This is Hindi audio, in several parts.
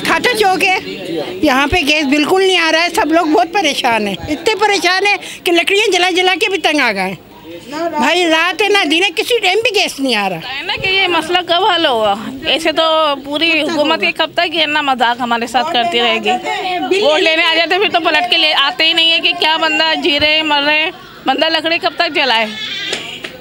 खाता चौक है, यहाँ पे गैस बिल्कुल नहीं आ रहा है। सब लोग बहुत परेशान हैं, इतने परेशान हैं कि लकड़ियाँ जला जला के भी तंग आ गए भाई। रात है ना दिन है, किसी टाइम भी गैस नहीं आ रहा है ना। कि ये मसला कब हल होगा? ऐसे तो पूरी हुकूमत ये कब तक ये ना मजाक हमारे साथ करती रहेगी। वोट लेने आ जाते फिर तो पलट के ले आते ही नहीं है कि क्या बंदा जी रहे मर रहे, बंदा लकड़ी कब तक जलाए।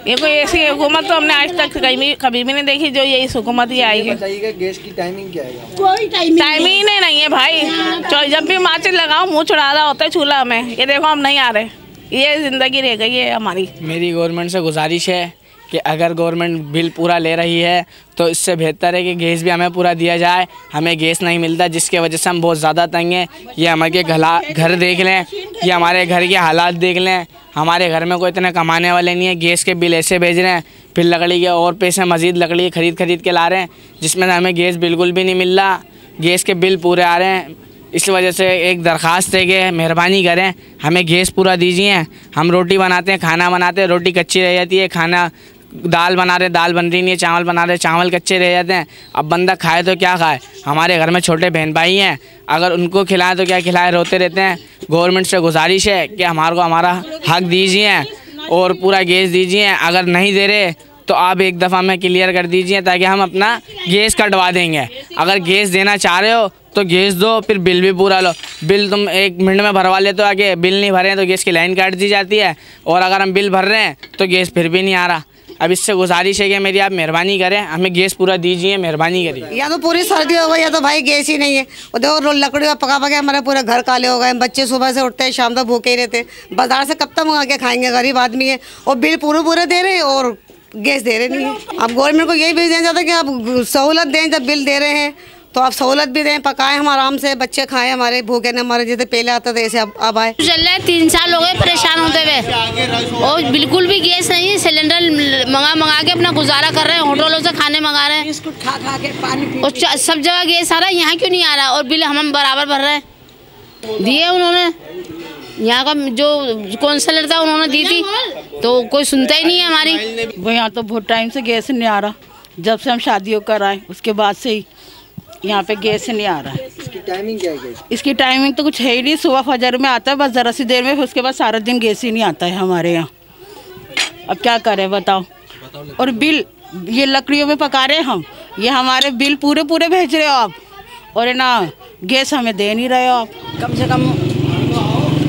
ये कोई ऐसी हुकूमत तो हमने आज तक कभी भी नहीं देखी जो ये इस हुकूमत ही आएगी। गैस की टाइमिंग क्या है? कोई टाइमिंग नहीं है भाई। जब भी माचिस लगाओ मुँह छुड़ा रहा होता है चूल्हा में। ये देखो हम नहीं आ रहे, ये ज़िंदगी रह गई है हमारी। मेरी गवर्नमेंट से गुजारिश है कि अगर गवर्नमेंट बिल पूरा ले रही है तो इससे बेहतर है कि गैस भी हमें पूरा दिया जाए। हमें गैस नहीं मिलता जिसके वजह से हम बहुत ज़्यादा तंग हैं। ये हमारे घर देख लें, ये हमारे घर के हालात देख लें। हमारे घर में कोई इतने कमाने वाले नहीं है, गैस के बिल ऐसे भेज रहे हैं, फिर लकड़ी के और पैसे मज़ीद लकड़ी खरीद के ला रहे हैं, जिसमें हमें गैस बिल्कुल भी नहीं मिल रहा। गैस के बिल पूरे आ रहे हैं। इस वजह से एक दरख्वास्त है कि मेहरबानी करें, हमें गैस पूरा दीजिए। हम रोटी बनाते हैं, खाना बनाते हैं, रोटी कच्ची रह जाती है। खाना दाल बना रहे, दाल बन रही नहीं है। चावल बना रहे, चावल कच्चे रह जाते हैं। अब बंदा खाए तो क्या खाए? हमारे घर में छोटे बहन भाई हैं, अगर उनको खिलाएं तो क्या खिलाएं, रोते रहते हैं। गवर्नमेंट से गुजारिश है कि हमारा हक दीजिए और पूरा गैस दीजिए। अगर नहीं दे रहे तो आप एक दफ़ा हमें क्लियर कर दीजिए ताकि हम अपना गैस कटवा देंगे। अगर गैस देना चाह रहे हो तो गैस दो, फिर बिल भी पूरा लो। बिल तुम 1 मिनट में भरवा लेते हो, आगे बिल नहीं भरे हैं तो गैस की लाइन काट दी जाती है। और अगर हम बिल भर रहे हैं तो गैस फिर भी नहीं आ रहा। अब इससे गुजारिश है कि मेरी आप मेहरबानी करें, हमें गैस पूरा दीजिए, मेहरबानी करिए। या तो पूरी सर्दी हो गई या तो भाई गैस ही नहीं है। और देखो लकड़ी का पका हमारे पूरे घर काले हो गए। बच्चे सुबह से उठते हैं, शाम तक भूखे ही रहते हैं। बाजार से कब तक मंगा के खाएंगे? गरीब आदमी है और बिल पूरे दे रहे हैं और गैस दे रहे नहीं है। अब गवर्नमेंट को यही भी देना चाहता है कि आप सहूलत दें, जब बिल दे रहे हैं तो आप सहूलत भी दें, पकाएं, हम आराम से बच्चे खाएं, हमारे भूखे न मरे। जैसे पहले आता था ऐसे अब आए। चल रहा है 3 साल हो गए परेशान होते हुए और बिल्कुल भी गैस नहीं है। सिलेंडर मंगा के अपना गुजारा कर रहे हैं, होटलों से खाने मंगा रहे हैं, बिस्कुट खा के पानी और सब जगह गैस आ रहा है। यहाँ क्यों नहीं आ रहा? और बिल हम बराबर भर रहे हैं। दिए उन्होंने, यहाँ का जो काउंसलर था उन्होंने दी थी, तो कोई सुनता ही नहीं है हमारी। वो यहाँ तो बहुत टाइम से गैस नहीं आ रहा। जब से हम शादियों कर आए उसके बाद से ही यहाँ पे गैस नहीं आ रहा है। इसकी टाइमिंग क्या है? इसकी टाइमिंग तो कुछ है ही नहीं। सुबह फजर में आता है बस ज़रा सी देर में, फिर उसके बाद सारा दिन गैस ही नहीं आता है हमारे यहाँ। अब क्या करें बताओ? और बिल ये लकड़ियों में पका रहे हम, ये हमारे बिल पूरे भेज रहे हो आप, और है ना गैस हमें दे नहीं रहे हो आप। कम से कम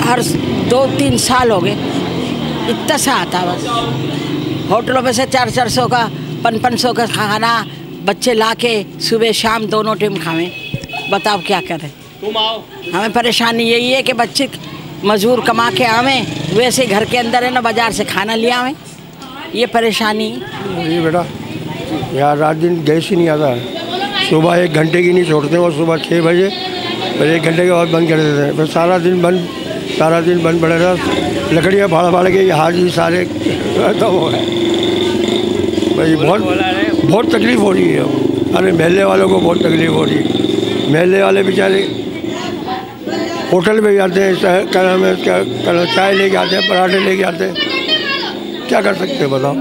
हर 2-3 साल हो गए इतना सा आता बस। होटलों में से 400 का 500 का खाना बच्चे लाके सुबह शाम दोनों टाइम खावें। बताओ क्या करें? हमें परेशानी यही है कि बच्चे मजदूर कमा के आवें, वैसे घर के अंदर है ना बाजार से खाना ले आवें। ये परेशानी ये बेटा यार रात दिन गैस ही नहीं आता है। सुबह 1 घंटे की नहीं छोड़ते और सुबह 6 बजे फिर 1 घंटे के बाद बंद कर देते हैं। फिर सारा दिन बंद पड़े रहा। लकड़ियाँ फाड़ के हाथ ही सारे तो वो है भाई। बहुत तकलीफ़ हो रही है। अरे महल्ले वालों को बहुत तकलीफ़ हो रही है। महल्ले वाले बेचारे होटल में जाते हैं, चाय लेके आते हैं, पराठे लेके आते हैं। क्या कर सकते हैं बताओ?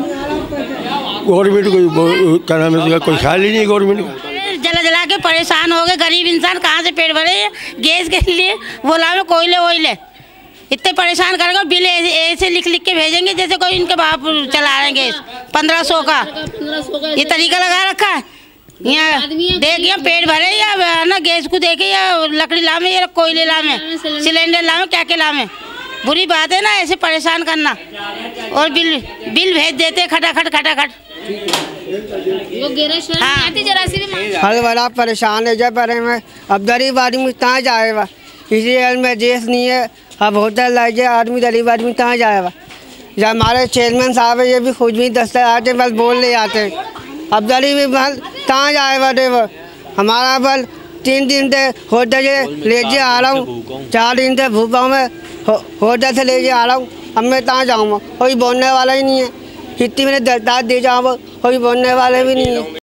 गवर्नमेंट को क्या नाम है, कोई ख्याल ही नहीं गवर्नमेंट का। जला के परेशान हो गए गरीब इंसान, कहाँ से पेट भरे गैस के लिए? बोला में कोयले इतने परेशान करेंगे। बिल ऐसे लिख के भेजेंगे जैसे कोई इनके बाप चला रहे हैं गैस 1500 का। ये तरीका लगा रखा है। यहाँ देखिए पेट भरे या ना गैस को देखे या लकड़ी लामे या कोयले लामे, सिलेंडर लामे, क्या लामे। बुरी बात है ना ऐसे परेशान करना। और बिल भेज देते खटाखट। अरे बड़ा परेशान है जब बारे में। अब गरीब आदमी कहाँ जाएगा? इसी में गैस नहीं है। अब होटल लाइए आदमी, गरीब आदमी कहाँ जाएगा? जब हमारे चेयरमैन साहब है ये भी खुद भी दस्ते आते बस बोल ले जाते। अब गरीब बल कहाँ जाएगा? देखो हमारा बल 3 दिन से होटल से ले आ रहा हूँ, 4 दिन से भूखा हूँ मैं, होटल से ले आ रहा हूँ। अब मैं कहाँ जाऊँगा? कोई बोलने वाला ही नहीं है। कितनी मैंने दस्तार दे जाऊँ, कोई बोलने वाले भी नहीं है।